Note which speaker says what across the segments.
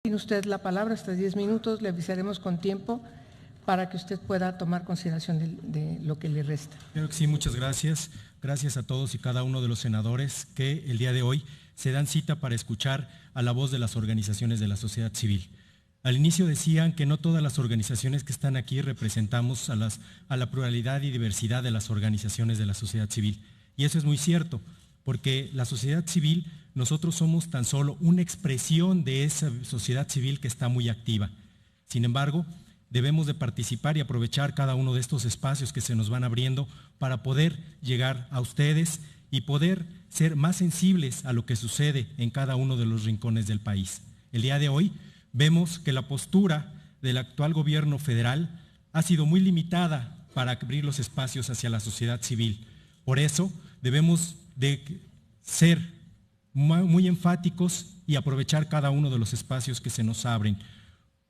Speaker 1: Tiene usted la palabra hasta 10 minutos, le avisaremos con tiempo para que usted pueda tomar consideración de lo que le resta.
Speaker 2: Creo que sí, muchas gracias. Gracias a todos y cada uno de los senadores que el día de hoy se dan cita para escuchar a la voz de las organizaciones de la sociedad civil. Al inicio decían que no todas las organizaciones que están aquí representamos a la pluralidad y diversidad de las organizaciones de la sociedad civil. Y eso es muy cierto, porque la sociedad civil, nosotros somos tan solo una expresión de esa sociedad civil que está muy activa. Sin embargo, debemos de participar y aprovechar cada uno de estos espacios que se nos van abriendo para poder llegar a ustedes y poder ser más sensibles a lo que sucede en cada uno de los rincones del país. El día de hoy vemos que la postura del actual gobierno federal ha sido muy limitada para abrir los espacios hacia la sociedad civil. Por eso debemos de ser muy enfáticos y aprovechar cada uno de los espacios que se nos abren.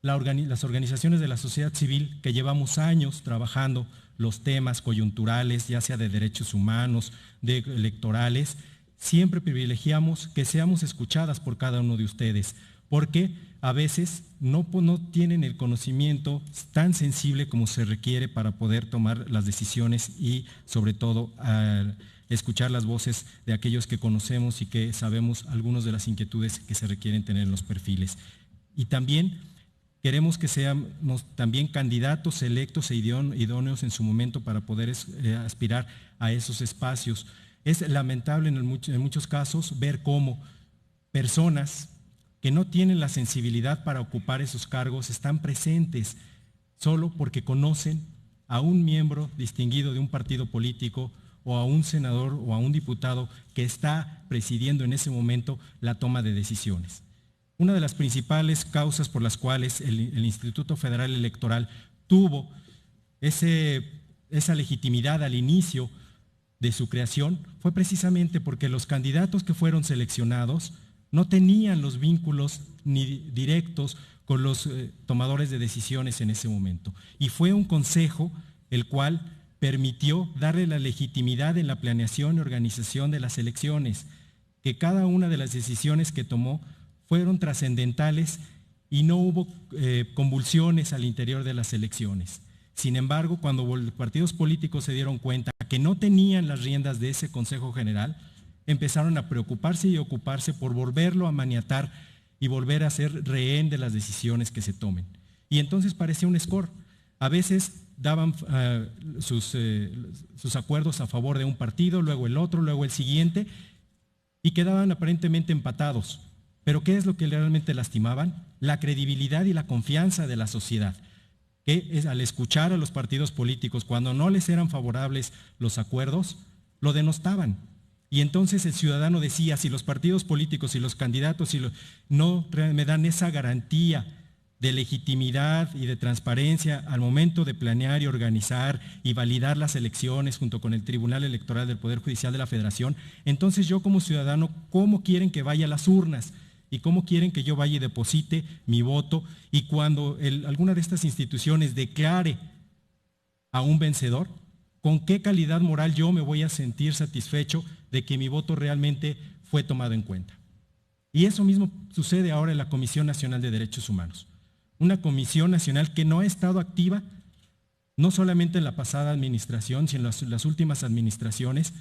Speaker 2: Las organizaciones de la sociedad civil que llevamos años trabajando los temas coyunturales, ya sea de derechos humanos, de electorales, siempre privilegiamos que seamos escuchadas por cada uno de ustedes, porque a veces no tienen el conocimiento tan sensible como se requiere para poder tomar las decisiones y sobre todo escuchar las voces de aquellos que conocemos y que sabemos algunas de las inquietudes que se requieren tener en los perfiles. Y también queremos que seamos también candidatos electos e idóneos en su momento para poder aspirar a esos espacios. Es lamentable en muchos casos ver cómo personas que no tienen la sensibilidad para ocupar esos cargos están presentes solo porque conocen a un miembro distinguido de un partido político o a un senador o a un diputado que está presidiendo en ese momento la toma de decisiones. Una de las principales causas por las cuales el Instituto Federal Electoral tuvo esa legitimidad al inicio de su creación fue precisamente porque los candidatos que fueron seleccionados no tenían los vínculos ni directos con los tomadores de decisiones en ese momento. Y fue un consejo el cual permitió darle la legitimidad en la planeación y organización de las elecciones, que cada una de las decisiones que tomó fueron trascendentales y no hubo convulsiones al interior de las elecciones. Sin embargo, cuando los partidos políticos se dieron cuenta que no tenían las riendas de ese Consejo General, empezaron a preocuparse y ocuparse por volverlo a maniatar y volver a ser rehén de las decisiones que se tomen. Y entonces parecía un score. A veces daban sus acuerdos a favor de un partido, luego el otro, luego el siguiente, y quedaban aparentemente empatados. Pero ¿qué es lo que realmente lastimaban? La credibilidad y la confianza de la sociedad, que al escuchar a los partidos políticos, cuando no les eran favorables los acuerdos, lo denostaban. Y entonces el ciudadano decía, si los partidos políticos y los candidatos no me dan esa garantía de legitimidad y de transparencia al momento de planear y organizar y validar las elecciones junto con el Tribunal Electoral del Poder Judicial de la Federación, entonces yo como ciudadano, ¿cómo quieren que vaya a las urnas? ¿Y cómo quieren que yo vaya y deposite mi voto? Y cuando alguna de estas instituciones declare a un vencedor, ¿con qué calidad moral yo me voy a sentir satisfecho de que mi voto realmente fue tomado en cuenta? Y eso mismo sucede ahora en la Comisión Nacional de Derechos Humanos. Una comisión nacional que no ha estado activa, no solamente en la pasada administración, sino en las últimas administraciones,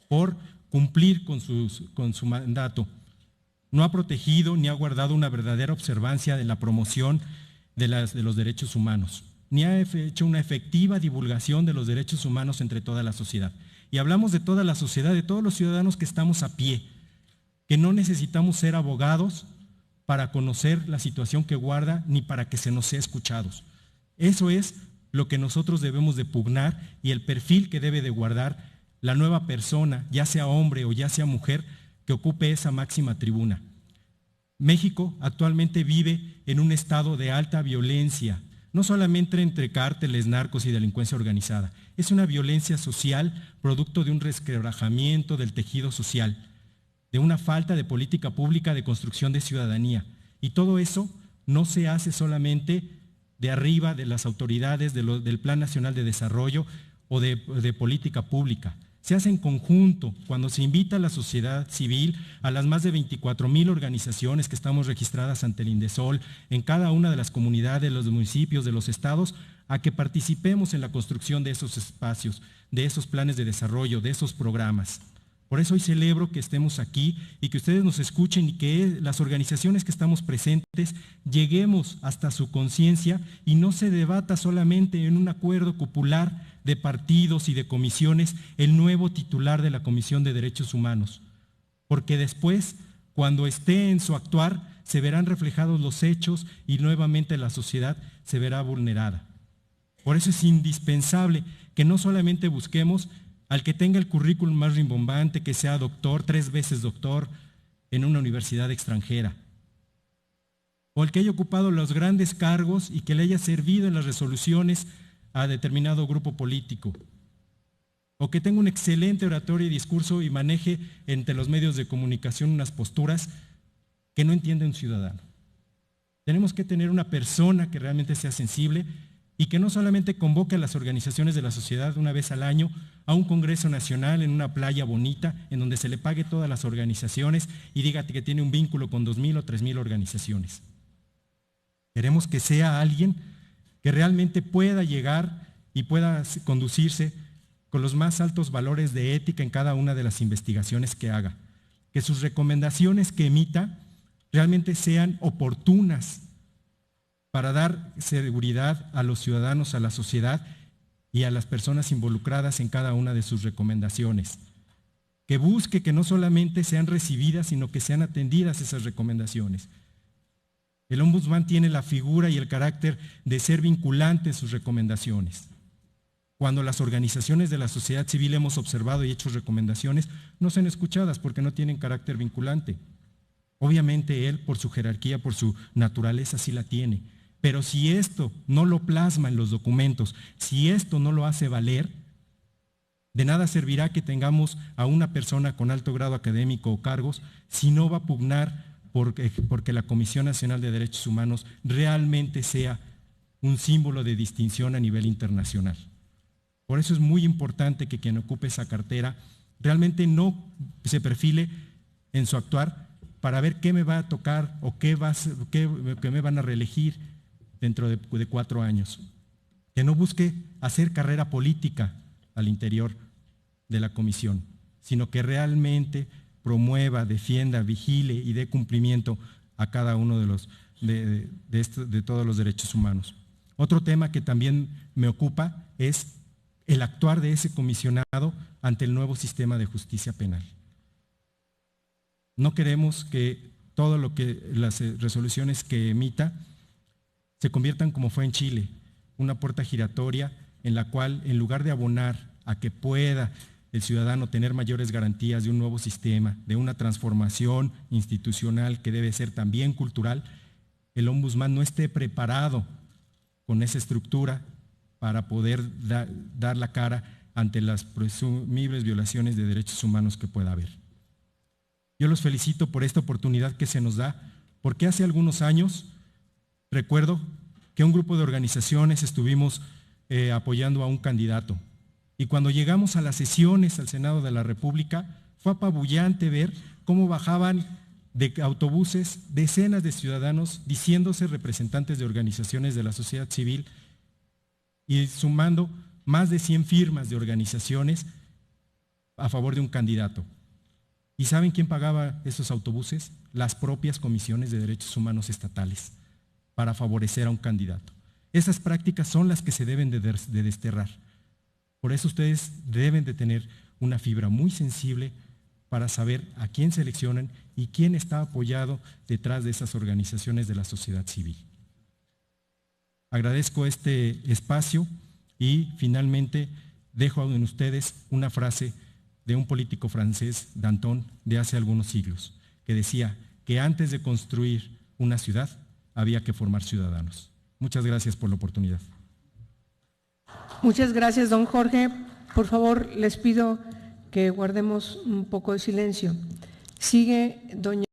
Speaker 2: por cumplir con su mandato. No ha protegido ni ha guardado una verdadera observancia de la promoción de los derechos humanos, ni ha hecho una efectiva divulgación de los derechos humanos entre toda la sociedad. Y hablamos de toda la sociedad, de todos los ciudadanos que estamos a pie, que no necesitamos ser abogados para conocer la situación que guarda, ni para que se nos sea escuchados. Eso es lo que nosotros debemos de pugnar y el perfil que debe de guardar la nueva persona, ya sea hombre o ya sea mujer, que ocupe esa máxima tribuna. México actualmente vive en un estado de alta violencia, no solamente entre cárteles, narcos y delincuencia organizada. Es una violencia social producto de un resquebrajamiento del tejido social, de una falta de política pública de construcción de ciudadanía. Y todo eso no se hace solamente de arriba de las autoridades del Plan Nacional de Desarrollo o de política pública, se hace en conjunto, cuando se invita a la sociedad civil, a las más de 24,000 organizaciones que estamos registradas ante el INDESOL, en cada una de las comunidades, de los municipios, de los estados, a que participemos en la construcción de esos espacios, de esos planes de desarrollo, de esos programas. Por eso hoy celebro que estemos aquí y que ustedes nos escuchen y que las organizaciones que estamos presentes lleguemos hasta su conciencia y no se debata solamente en un acuerdo popular de partidos y de comisiones el nuevo titular de la Comisión de Derechos Humanos, porque después, cuando esté en su actuar, se verán reflejados los hechos y nuevamente la sociedad se verá vulnerada. Por eso es indispensable que no solamente busquemos al que tenga el currículum más rimbombante, que sea doctor, 3 veces doctor en una universidad extranjera, o el que haya ocupado los grandes cargos y que le haya servido en las resoluciones a determinado grupo político, o que tenga un excelente oratorio y discurso y maneje entre los medios de comunicación unas posturas que no entiende un ciudadano. Tenemos que tener una persona que realmente sea sensible y que no solamente convoque a las organizaciones de la sociedad una vez al año a un congreso nacional en una playa bonita en donde se le pague todas las organizaciones y diga que tiene un vínculo con 2,000 o 3,000 organizaciones. Queremos que sea alguien que realmente pueda llegar y pueda conducirse con los más altos valores de ética en cada una de las investigaciones que haga, que sus recomendaciones que emita realmente sean oportunas para dar seguridad a los ciudadanos, a la sociedad y a las personas involucradas en cada una de sus recomendaciones. Que busque que no solamente sean recibidas, sino que sean atendidas esas recomendaciones. El ombudsman tiene la figura y el carácter de ser vinculante en sus recomendaciones. Cuando las organizaciones de la sociedad civil hemos observado y hecho recomendaciones, no son escuchadas porque no tienen carácter vinculante. Obviamente él, por su jerarquía, por su naturaleza, sí la tiene. Pero si esto no lo plasma en los documentos, si esto no lo hace valer, de nada servirá que tengamos a una persona con alto grado académico o cargos si no va a pugnar porque la Comisión Nacional de Derechos Humanos realmente sea un símbolo de distinción a nivel internacional. Por eso es muy importante que quien ocupe esa cartera realmente no se perfile en su actuar para ver qué me va a tocar o qué me van a reelegir dentro de 4 años. Que no busque hacer carrera política al interior de la comisión, sino que realmente promueva, defienda, vigile y dé cumplimiento a cada uno de todos los derechos humanos. Otro tema que también me ocupa es el actuar de ese comisionado ante el nuevo sistema de justicia penal. No queremos que todo lo que las resoluciones que emita se conviertan como fue en Chile, una puerta giratoria en la cual, en lugar de abonar a que pueda el ciudadano tener mayores garantías de un nuevo sistema, de una transformación institucional que debe ser también cultural, el ombudsman no esté preparado con esa estructura para poder dar la cara ante las presumibles violaciones de derechos humanos que pueda haber. Yo los felicito por esta oportunidad que se nos da, porque hace algunos años recuerdo que un grupo de organizaciones estuvimos apoyando a un candidato. Y cuando llegamos a las sesiones al Senado de la República, fue apabullante ver cómo bajaban de autobuses decenas de ciudadanos diciéndose representantes de organizaciones de la sociedad civil y sumando más de 100 firmas de organizaciones a favor de un candidato. ¿Y saben quién pagaba esos autobuses? Las propias comisiones de derechos humanos estatales, para favorecer a un candidato. Esas prácticas son las que se deben de desterrar. Por eso ustedes deben de tener una fibra muy sensible para saber a quién seleccionan y quién está apoyado detrás de esas organizaciones de la sociedad civil. Agradezco este espacio y finalmente dejo en ustedes una frase de un político francés, Danton, de hace algunos siglos, que decía que antes de construir una ciudad había que formar ciudadanos. Muchas gracias por la oportunidad.
Speaker 1: Muchas gracias, don Jorge. Por favor, les pido que guardemos un poco de silencio. Sigue doña